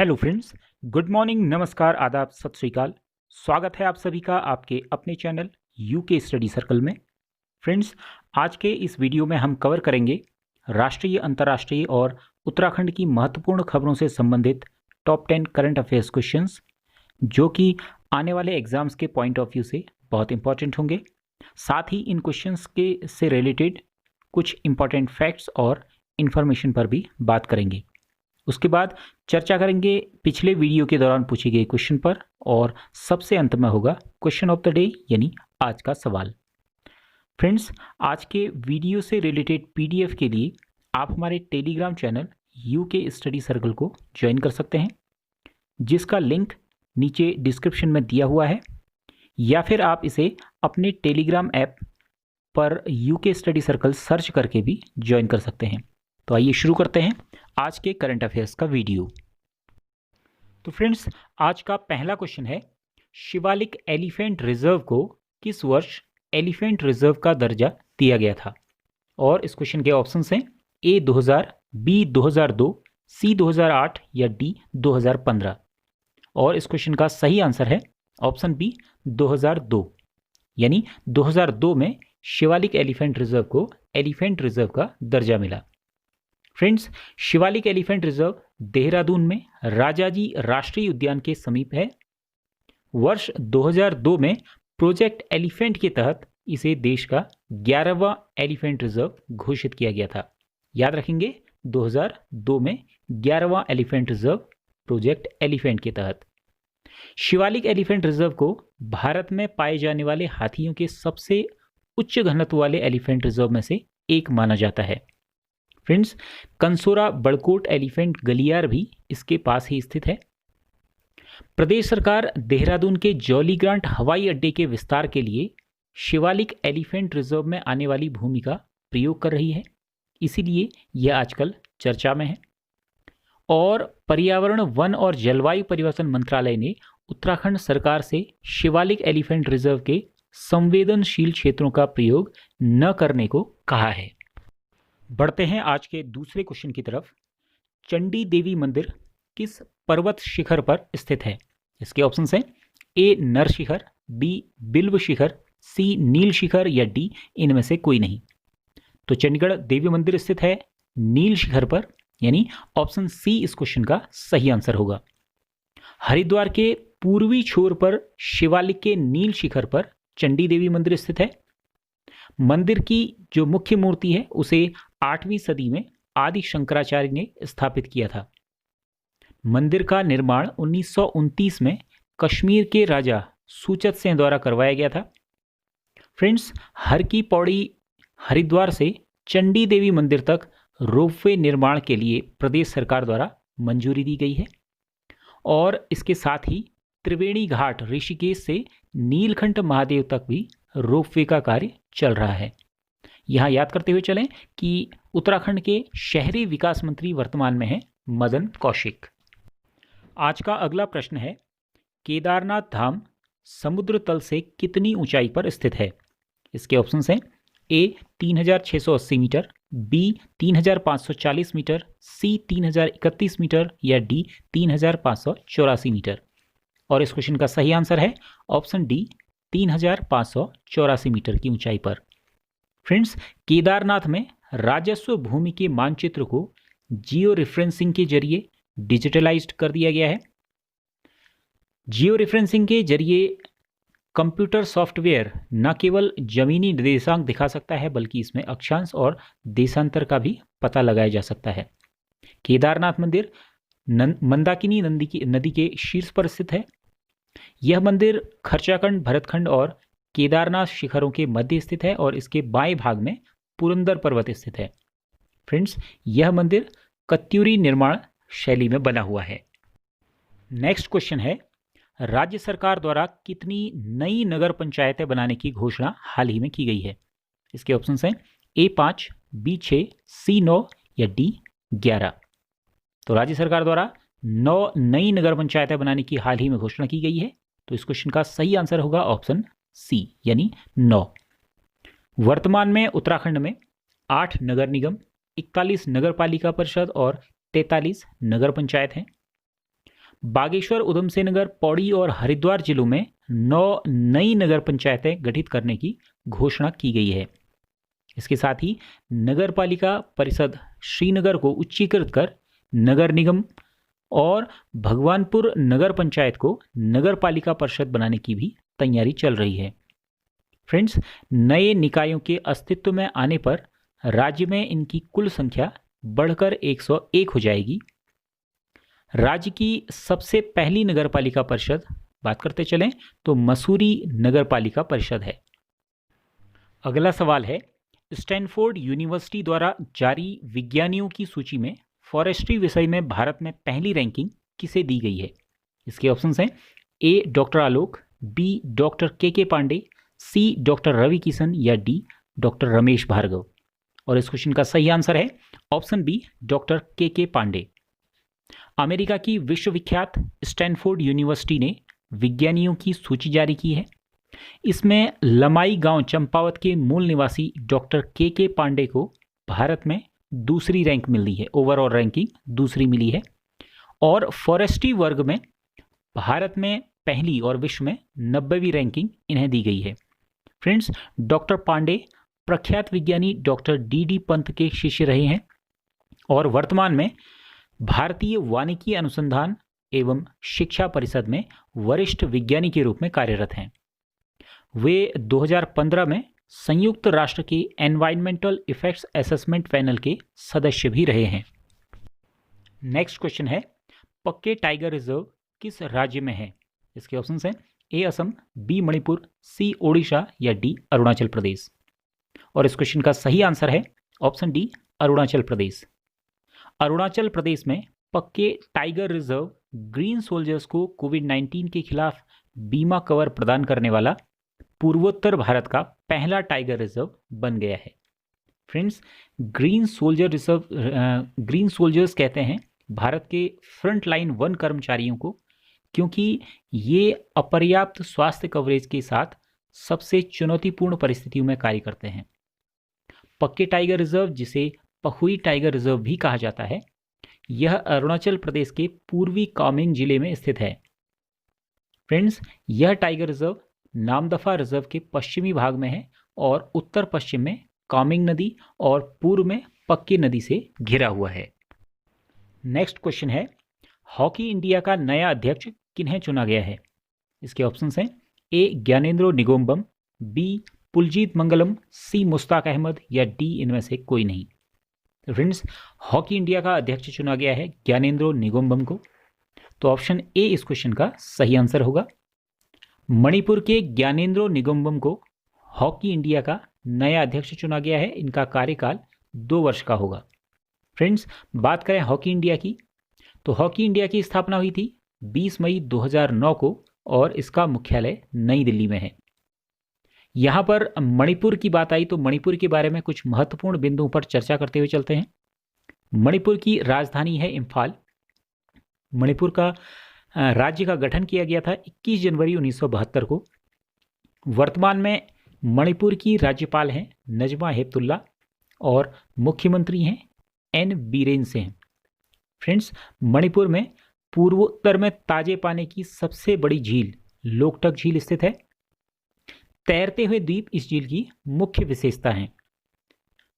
Hello friends, good morning, नमस्कार, आदाब, सत श्री अकाल। स्वागत है आप सभी का आपके अपने चैनल यूके स्टडी सर्कल में। फ्रेंड्स, आज के इस वीडियो में हम कवर करेंगे राष्ट्रीय, अंतर्राष्ट्रीय और उत्तराखंड की महत्वपूर्ण खबरों से संबंधित टॉप 10 करंट अफेयर्स क्वेश्चंस, जो कि आने वाले एग्जाम्स के पॉइंट ऑफ व्यू से बहुत इंपॉर्टेंट होंगे। साथ ही इन क्वेश्चंस के से रिलेटेड कुछ इंपॉर्टेंट फैक्ट्स और इन्फॉर्मेशन पर भी बात करेंगे। उसके बाद चर्चा करेंगे पिछले वीडियो के दौरान पूछे गए क्वेश्चन पर, और सबसे अंत में होगा क्वेश्चन ऑफ द डे यानी आज का सवाल। फ्रेंड्स, आज के वीडियो से रिलेटेड पीडीएफ के लिए आप हमारे Telegram channel UK study circle को ज्वाइन कर सकते हैं, जिसका लिंक नीचे डिस्क्रिप्शन में दिया हुआ है, या फिर आप इसे अपने टेलीग्राम ऐप पर यूके स्टडी सर्कल सर्च करके भी ज्वाइन कर सकते हैं। तो आइए शुरू करते हैं आज के करंट अफेयर्स का वीडियो। तो फ्रेंड्स, आज का पहला क्वेश्चन है, शिवालिक एलिफेंट रिजर्व को किस वर्ष एलिफेंट रिजर्व का दर्जा दिया गया था? और इस क्वेश्चन के ऑप्शंस हैं ए 2000, बी 2002, सी 2008 या डी 2015। और इस क्वेश्चन का सही आंसर है ऑप्शन बी 2002, यानी 2002 में शिवालिक एलिफेंट रिजर्व को एलिफेंट रिजर्व का दर्जा मिला। Friends, Shivalik elephant reserve Dehradun में राजाजी राष्ट्रीय उद्यान के समीप है। वर्ष 2002 में प्रोजेक्ट एलिफेंट के तहत इसे देश का 11वां एलिफेंट रिजर्व घोषित किया गया था। याद रखेंगे, 2002 में 11वां एलिफेंट रिजर्व प्रोजेक्ट एलिफेंट के तहत। शिवालिक एलिफेंट रिजर्व को भारत में पाए जाने वाले हाथियों के सबसे उच्च घनत्व वाले एलिफेंट रिजर्व में से एक माना जाता है। फ्रेंड्स, कंसोरा बड़कोट एलिफेंट गलियार भी इसके पास ही स्थित है। प्रदेश सरकार देहरादून के जॉली ग्रांट हवाई अड्डे के विस्तार के लिए शिवालिक एलिफेंट रिजर्व में आने वाली भूमि का प्रयोग कर रही है, इसीलिए यह आजकल चर्चा में है। और पर्यावरण, वन और जलवायु परिवर्तन मंत्रालय ने उत्तराखंड सरकार से शिवालिक एलिफेंट रिजर्व के संवेदनशील क्षेत्रों का प्रयोग न करने को कहा है। बढ़ते हैं आज के दूसरे क्वेश्चन की तरफ। चंडी देवी मंदिर किस पर्वत शिखर पर स्थित है? इसके ऑप्शंस हैं ए नर शिखर, बी बिल्व शिखर, सी नील शिखर या डी इनमें से कोई नहीं। तो चंडीगढ़ देवी मंदिर स्थित है नील शिखर पर, यानी ऑप्शन सी इस क्वेश्चन का सही आंसर होगा। हरिद्वार के पूर्वी छोर पर शिवालिक के नील शिखर पर चंडी देवी मंदिर स्थित है। मंदिर की जो मुख्य मूर्ति है उसे 8वीं सदी में आदि शंकराचार्य ने स्थापित किया था। मंदिर का निर्माण 1929 में कश्मीर के राजा सूचत सिंह द्वारा करवाया गया था। फ्रेंड्स, हर की पौड़ी हरिद्वार से चंडी देवी मंदिर तक रोपवे निर्माण के लिए प्रदेश सरकार द्वारा मंजूरी दी गई है। और इसके साथ ही त्रिवेणी घाट ऋषिकेश से नीलकंठ महादेव तक भी रोपवे का कार्य चल रहा है। यहाँ याद करते हुए चलें कि उत्तराखंड के शहरी विकास मंत्री वर्तमान में हैं मदन कौशिक। आज का अगला प्रश्न है, केदारनाथ धाम समुद्र तल से कितनी ऊंचाई पर स्थित है? इसके ऑप्शंस हैं ए 3680 मीटर, बी 3540 मीटर, सी 3031 मीटर या डी 3584 मीटर। और इस क्वेश्चन का सही आंसर है ऑप्शन डी 3584 मीटर की ऊंचाई पर। फ्रेंड्स, केदारनाथ में राजस्व भूमि के मानचित्र को जियो रेफरेंसिंग के जरिए डिजिटलाइज्ड कर दिया गया है। जियो रेफरेंसिंग के जरिए कंप्यूटर सॉफ्टवेयर न केवल जमीनी निर्देशांक दिखा सकता है, बल्कि इसमें अक्षांश और देशांतर का भी पता लगाया जा सकता है। केदारनाथ मंदिर मंदाकिनी नदी के शीर्ष पर स्थित है। यह मंदिर खर्चाखंड, भरतखंड और केदारनाथ शिखरों के मध्य स्थित है और इसके बाएं भाग में पुरंदर पर्वत स्थित है। फ्रेंड्स, यह मंदिर कत्यूरी निर्माण शैली में बना हुआ है। नेक्स्ट क्वेश्चन है, राज्य सरकार द्वारा कितनी नई नगर पंचायतें बनाने की घोषणा हाल ही में की गई है? इसके ऑप्शंस हैं ए 5, बी 6, सी 9 या डी 11। तो राज्य सरकार द्वारा 9 नई नगर पंचायतें बनाने की हाल ही में घोषणा की गई है। तो इस क्वेश्चन का सही आंसर होगा ऑप्शन सी, यानी 9। वर्तमान में उत्तराखंड में 8 नगर निगम, 41 नगर पालिका परिषद और 43 नगर पंचायत हैं। बागेश्वर, उधमसिंह नगर, पौड़ी और हरिद्वार जिलों में 9 नई नगर पंचायतें गठित करने की घोषणा की गई है। इसके साथ ही नगर पालिका परिषद श्रीनगर को उच्चीकृत कर नगर निगम और भगवानपुर नगर पंचायत को नगर पालिका परिषद बनाने की भी तैयारी चल रही है। फ्रेंड्स, नए निकायों के अस्तित्व में आने पर राज्य में इनकी कुल संख्या बढ़कर 101 हो जाएगी। राज्य की सबसे पहली नगर पालिका परिषद बात करते चलें तो मसूरी नगर पालिका परिषद है। अगला सवाल है, स्टैनफोर्ड यूनिवर्सिटी द्वारा जारी विज्ञानियों की सूची में फॉरेस्ट्री विषय में भारत में पहली रैंकिंग किसे दी गई है? इसके ऑप्शंस हैं ए डॉक्टर आलोक, बी डॉक्टर के पांडे, सी डॉक्टर रवि किशन या डी डॉक्टर रमेश भार्गव। और इस क्वेश्चन का सही आंसर है ऑप्शन बी डॉक्टर के पांडे। अमेरिका की विश्वविख्यात स्टैनफोर्ड यूनिवर्सिटी ने विज्ञानियों की सूची जारी की है। इसमें लमाई गांव चंपावत के मूल निवासी डॉक्टर के पांडे को भारत में दूसरी रैंक मिली है, ओवरऑल रैंकिंग दूसरी मिली है। और फॉरेस्ट्री वर्ग में भारत में पहली और विश्व में 90वीं रैंकिंग इन्हें दी गई है। फ्रेंड्स, डॉक्टर पांडे प्रख्यात विज्ञानी डॉक्टर डी पंत के शिष्य रहे हैं और वर्तमान में भारतीय वानिकी अनुसंधान एवं शिक्षा परिषद में वरिष्ठ विज्ञानी के रूप में कार्यरत हैं। वे 2015 में संयुक्त राष्ट्र के एनवायरमेंटल इफेक्ट्स असेसमेंट पैनल के सदस्य भी रहे हैं। नेक्स्ट क्वेश्चन है, पक्के टाइगर रिजर्व किस राज्य में है? इसके ऑप्शंस हैं ए असम, बी मणिपुर, सी ओडिशा या डी अरुणाचल प्रदेश। और इस क्वेश्चन का सही आंसर है ऑप्शन डी अरुणाचल प्रदेश। अरुणाचल प्रदेश में पक्के टाइगर रिजर्व ग्रीन सोल्जर्स को कोविड-19 के खिलाफ बीमा कवर प्रदान करने वाला पूर्वोत्तर भारत का पहला टाइगर रिजर्व बन गया है। फ्रेंड्स, ग्रीन सोल्जर्स कहते हैं भारत के फ्रंट लाइन वन कर्मचारियों को, क्योंकि ये अपर्याप्त स्वास्थ्य कवरेज के साथ सबसे चुनौतीपूर्ण परिस्थितियों में कार्य करते हैं। पक्के टाइगर रिजर्व, जिसे पखुई टाइगर रिजर्व भी कहा जाता है, यह अरुणाचल प्रदेश के पूर्वी कामेंग जिले में स्थित है। फ्रेंड्स, यह टाइगर रिजर्व नामदफा रिजर्व के पश्चिमी भाग में है और उत्तर पश्चिम में कामेंग नदी और पूर्व में पक्की नदी से घिरा हुआ है। नेक्स्ट क्वेश्चन है, हॉकी इंडिया का नया अध्यक्ष किन्हें चुना गया है? इसके ऑप्शंस हैं ए ज्ञानेंद्रो निगोम्बम, बी पुलजीत मंगलम, सी मुश्ताक अहमद या डी इनमें से कोई नहीं। फ्रेंड्स, हॉकी इंडिया का अध्यक्ष चुना गया है ज्ञानेंद्रो निगोम्बम को, तो ऑप्शन ए इस क्वेश्चन का सही आंसर होगा। मणिपुर के ज्ञानेंद्रो निगोम्बम को हॉकी इंडिया का नया अध्यक्ष चुना गया है। इनका कार्यकाल 2 वर्ष का होगा। फ्रेंड्स, बात करें हॉकी इंडिया की, तो हॉकी इंडिया की स्थापना हुई थी 20 मई 2009 को और इसका मुख्यालय नई दिल्ली में है। यहाँ पर मणिपुर की बात आई तो मणिपुर के बारे में कुछ महत्वपूर्ण बिंदुओं पर चर्चा करते हुए चलते हैं। मणिपुर की राजधानी है इम्फाल। मणिपुर का राज्य का गठन किया गया था 21 जनवरी 1972 को। वर्तमान में मणिपुर की राज्यपाल हैं नजमा हेपतुल्ला और मुख्यमंत्री हैं एन बीरेन सिंह। फ्रेंड्स, मणिपुर में पूर्वोत्तर में ताजे पानी की सबसे बड़ी झील लोकटक झील स्थित है। तैरते हुए द्वीप इस झील की मुख्य विशेषता है।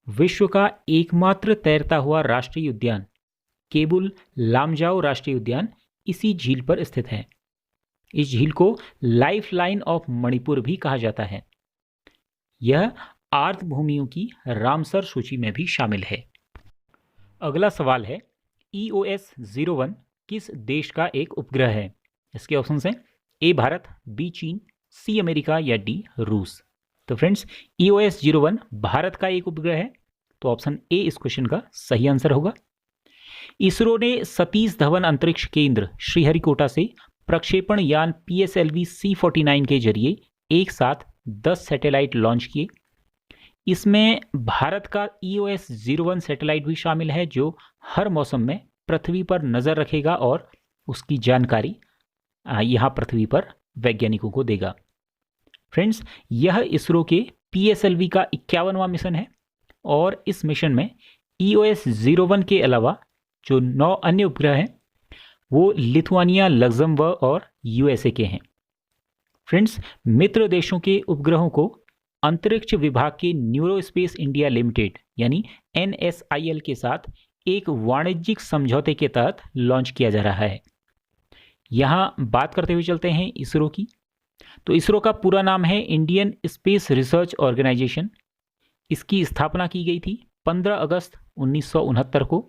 विश्व का एकमात्र तैरता हुआ राष्ट्रीय उद्यान केबुल लामजाओ राष्ट्रीय उद्यान इसी झील पर स्थित है। इस झील को लाइफ लाइन ऑफ मणिपुर भी कहा जाता है। यह आर्द्र भूमियों की रामसर सूची में भी शामिल है। अगला सवाल है, EOS-01 किस देश का एक उपग्रह है? इसके ऑप्शंस हैं ए भारत, बी चीन, सी अमेरिका या डी रूस। तो फ्रेंड्स, EOS-01 भारत का एक उपग्रह है, तो ऑप्शन ए इस क्वेश्चन का सही आंसर होगा। इसरो ने सतीश धवन अंतरिक्ष केंद्र श्रीहरिकोटा से प्रक्षेपण यान PSLV C49 के जरिए एक साथ 10 सैटेलाइट लॉन्च किए। इसमें भारत का EOS-01 सैटेलाइट भी शामिल है, जो हर मौसम में पृथ्वी पर नज़र रखेगा और उसकी जानकारी यहाँ पृथ्वी पर वैज्ञानिकों को देगा। फ्रेंड्स, यह इसरो के PSLV का 51वां मिशन है और इस मिशन में EOS-01 के अलावा जो 9 अन्य उपग्रह हैं वो लिथुआनिया, लग्जमबर्ग और यूएसए के हैं। फ्रेंड्स, मित्र देशों के उपग्रहों को अंतरिक्ष विभाग के न्यूरोस्पेस इंडिया लिमिटेड यानी एनएसआईएल के साथ एक वाणिज्यिक समझौते के तहत लॉन्च किया जा रहा है। यहाँ बात करते हुए चलते हैं इसरो की। तो इसरो का पूरा नाम है इंडियन स्पेस रिसर्च ऑर्गेनाइजेशन। इसकी स्थापना की गई थी 15 अगस्त 1969 को।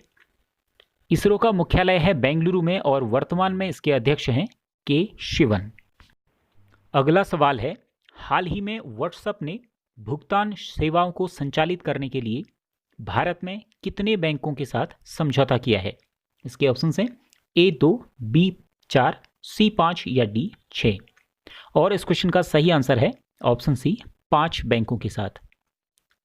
इसरो का मुख्यालय है बेंगलुरु में और वर्तमान में इसके अध्यक्ष हैं के शिवन। अगला सवाल है, हाल ही में व्हाट्सएप ने भुगतान सेवाओं को संचालित करने के लिए भारत में कितने बैंकों के साथ समझौता किया है? इसके ऑप्शन हैं A2, B4, C5 या D6। और इस क्वेश्चन का सही आंसर है ऑप्शन सी, 5 बैंकों के साथ।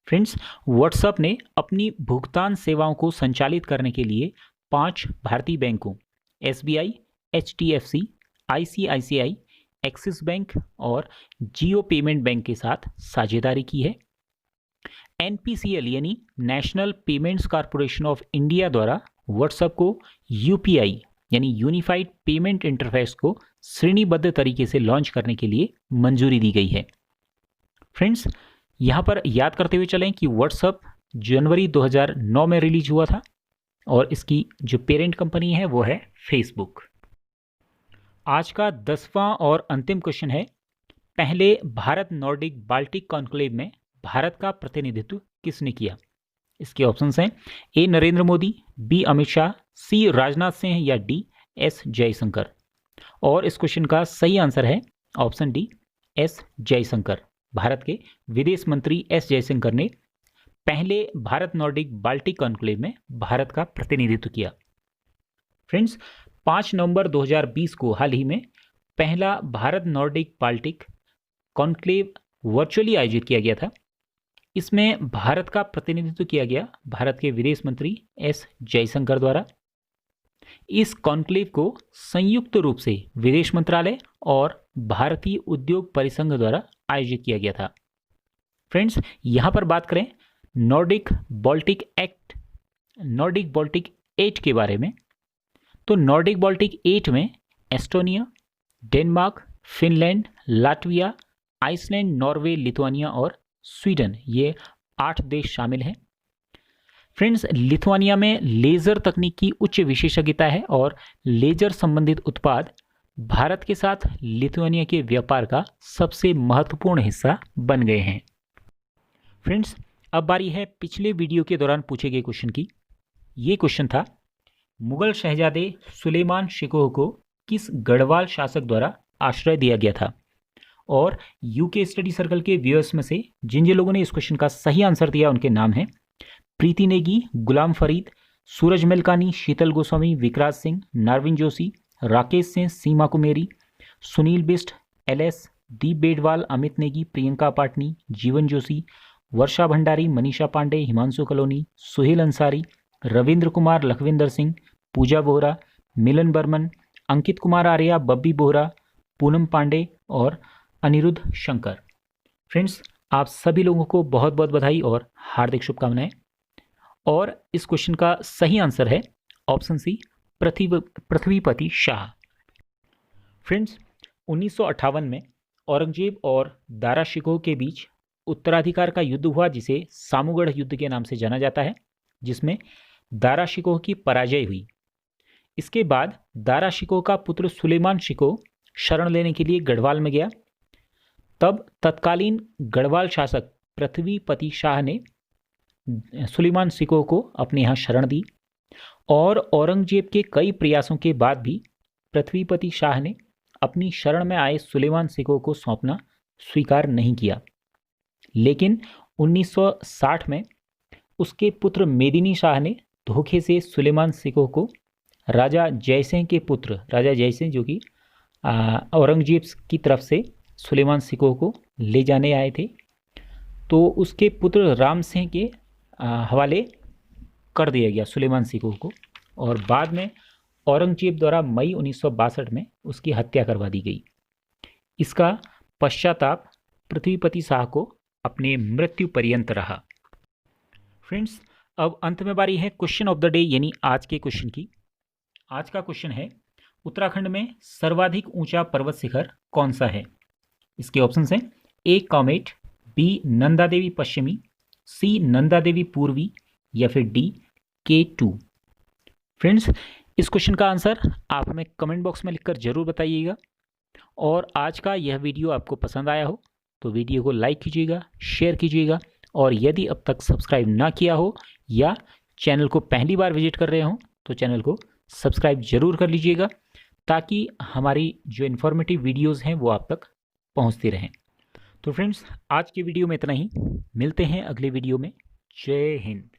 फ्रेंड्स, व्हाट्सएप ने अपनी भुगतान सेवाओं को संचालित करने के लिए 5 भारतीय बैंकों SBI, HDFC, ICICI, axis bank और जियो पेमेंट बैंक के साथ साझेदारी की है। NPCL यानी national payments corporation of India द्वारा व्हाट्सएप को UPI यानी यूनिफाइड पेमेंट इंटरफेस को श्रेणीबद्ध तरीके से लॉन्च करने के लिए मंजूरी दी गई है। फ्रेंड्स, यहाँ पर याद करते हुए चलें कि व्हाट्सएप जनवरी 2009 में रिलीज हुआ था और इसकी जो पेरेंट कंपनी है वो है फेसबुक। आज का 10वां और अंतिम क्वेश्चन है, पहले भारत नॉर्डिक बाल्टिक कॉन्क्लेव में भारत का प्रतिनिधित्व किसने किया? इसके ऑप्शंस हैं A Narendra Modi, B Amit Shah, C Rajnath Singh या D S जयशंकर। और इस क्वेश्चन का सही आंसर है option D, S Jaishankar. Bharat के विदेश मंत्री S जयशंकर ने पहले भारत नॉर्डिक बाल्टिक कॉन्क्लेव में भारत का प्रतिनिधित्व किया। फ्रेंड्स, 5 नवंबर 2020 को हाल ही में पहला Bharat Nordic Baltic conclave virtually आयोजित किया गया था। इसमें भारत का प्रतिनिधित्व किया गया भारत के विदेश मंत्री S जयशंकर द्वारा। इस कॉन्क्लेव को संयुक्त रूप से विदेश मंत्रालय और भारतीय उद्योग परिसंघ द्वारा आयोजित किया गया था। फ्रेंड्स, यहाँ पर बात करें नॉर्डिक बाल्टिक 8 के बारे में, तो नॉर्डिक बाल्टिक 8 में Estonia, Denmark, Finland, Latvia, Iceland, Norway, Lithuania और स्वीडन, ये 8 देश शामिल हैं। फ्रेंड्स, लिथुआनिया में लेज़र तकनीक की उच्च विशेषज्ञता है और लेज़र संबंधित उत्पाद भारत के साथ लिथुआनिया के व्यापार का सबसे महत्वपूर्ण हिस्सा बन गए हैं। फ्रेंड्स, अब बारी है पिछले वीडियो के दौरान पूछे गए क्वेश्चन की। ये क्वेश्चन था, मुगल शहजादे सुलेमान शिकोह को किस गढ़वाल शासक द्वारा आश्रय दिया गया था? और यूके स्टडी सर्कल के व्यूअर्स में से जिन जिन लोगों ने इस क्वेश्चन का सही आंसर दिया उनके नाम हैं प्रीति नेगी, गुलाम फरीद, सूरज मेलकानी, शीतल गोस्वामी, विकराज सिंह, नारविन जोशी, राकेश सिंह, सीमा कुमेरी, सुनील बिष्ट, LS, डी बेडवाल, अमित नेगी, प्रियंका पाटनी, जीवन जोशी, वर्षा भंडारी, मनीषा पांडे, हिमांशु कलोनी, सुहेल अंसारी, रविंद्र कुमार, लखविंदर सिंह, पूजा बोहरा, मिलन बर्मन, अंकित कुमार आर्या, बब्बी बोहरा, पूनम पांडे और अनिरुद्ध शंकर। फ्रेंड्स, आप सभी लोगों को बहुत बहुत बधाई और हार्दिक शुभकामनाएं। और इस क्वेश्चन का सही आंसर है ऑप्शन सी, पृथ्वीपति शाह। फ्रेंड्स, 1958 में औरंगजेब और दारा शिकोह के बीच उत्तराधिकार का युद्ध हुआ जिसे सामूगढ़ युद्ध के नाम से जाना जाता है, जिसमें दारा शिकोह की पराजय हुई। इसके बाद दारा शिकोह का पुत्र सुलेमान शिकोह शरण लेने के लिए गढ़वाल में गया। तब तत्कालीन गढ़वाल शासक पृथ्वीपति शाह ने सुलेमान शिकोह को अपने यहाँ शरण दी और औरंगजेब के कई प्रयासों के बाद भी पृथ्वीपति शाह ने अपनी शरण में आए सुलेमान शिकोह को सौंपना स्वीकार नहीं किया। लेकिन 1960 में उसके पुत्र मेदिनी शाह ने धोखे से सुलेमान शिकोह को राजा जयसिंह के पुत्र, राजा जयसिंह जो कि औरंगजेब की तरफ से सुलेमान शिकोह को ले जाने आए थे, तो उसके पुत्र राम सिंह के हवाले कर दिया गया सुलेमान शिकोह को और बाद में औरंगजेब द्वारा मई 1962 में उसकी हत्या करवा दी गई। इसका पश्चाताप पृथ्वीपति शाह को अपने मृत्यु पर्यंत रहा। फ्रेंड्स, अब अंत में बारी है क्वेश्चन ऑफ द डे यानी आज के क्वेश्चन की। आज का क्वेश्चन है, उत्तराखंड में सर्वाधिक ऊंचा पर्वत शिखर कौन सा है? इसके ऑप्शन हैं ए कामेट, बी नंदा देवी पश्चिमी, सी नंदा देवी पूर्वी या फिर डी K2। फ्रेंड्स, इस क्वेश्चन का आंसर आप हमें कमेंट बॉक्स में लिखकर जरूर बताइएगा। और आज का यह वीडियो आपको पसंद आया हो तो वीडियो को लाइक कीजिएगा, शेयर कीजिएगा, और यदि अब तक सब्सक्राइब ना किया हो या चैनल को पहली बार विजिट कर रहे हो तो चैनल को सब्सक्राइब जरूर कर लीजिएगा, ताकि हमारी जो इन्फॉर्मेटिव वीडियोस हैं वो आप तक पहुंचती रहें। तो फ्रेंड्स, आज की वीडियो में इतना ही। मिलते हैं अगले वीडियो में। जय हिंद।